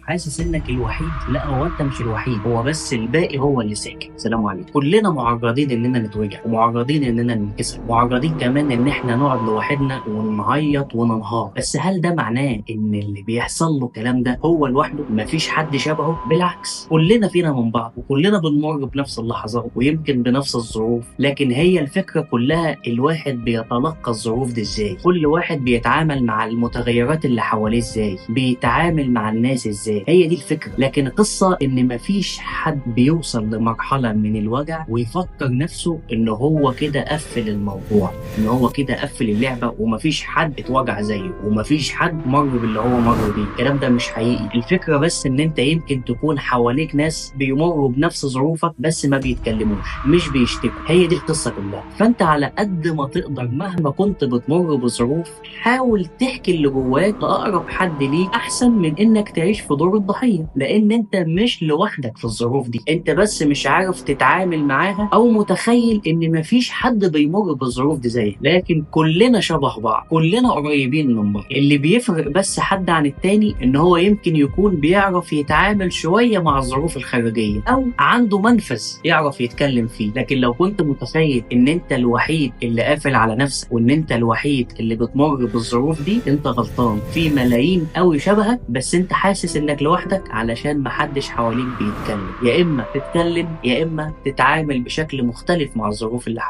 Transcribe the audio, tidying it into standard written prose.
حاسس انك الوحيد؟ لا، هو انت مش الوحيد، هو بس الباقي هو اللي ساكت. سلام عليكم. كلنا معرضين اننا نتوجع، ومعرضين اننا ننكسر، معرضين كمان ان احنا نقعد لوحدنا ونعيط وننهار. بس هل ده معناه ان اللي بيحصل له الكلام ده هو لوحده؟ مفيش حد شبهه، بالعكس كلنا فينا من بعض، وكلنا بنمر بنفس اللحظات ويمكن بنفس الظروف. لكن هي الفكرة كلها الواحد بيتلقى الظروف دي ازاي، كل واحد بيتعامل مع المتغيرات اللي حواليه ازاي، بيتعامل مع الناس ازاي. هي دي الفكرة. لكن القصة ان مفيش حد بيوصل لمرحلة من الوجع ويفكر نفسه ان هو كده قفل الموضوع، ان هو كده قفل اللعبة، ومفيش حد اتوجع زيه، ومفيش حد مر باللي هو مر بيه. الكلام ده مش حقيقي. الفكرة بس ان انت يمكن تكون حواليك ناس بيمروا بنفس ظروفك بس ما بيتكلموش، مش بيشتكوا. هي دي القصة كلها. فانت على قد ما تقدر مهما كنت بتمر بظروف، حاول تحكي اللي جواك لأقرب حد ليك، احسن من انك تعيش في دور الضحية. لان انت مش لوحدك في الظروف دي، انت بس مش عارف تتعامل معاها او متخيل ان مفيش حد بيمر بالظروف دي زيك. لكن كلنا شبه بعض، كلنا قريبين من بعض. اللي بيفرق بس حد عن التاني ان هو يمكن يكون بيعرف يتعامل شوية مع الظروف الخارجية، او عنده منفذ يعرف يتكلم فيه. لكن لو كنت متخيل ان انت الوحيد اللي قافل على نفسك، وان انت الوحيد اللي بتمر بالظروف دي، انت غلطان. في ملايين قوي شبهك، بس انت حاسس انك لوحدك علشان محدش حواليك بيتكلم. يا اما تتكلم، يا اما تتعامل بشكل مختلف مع الظروف اللي حواليك.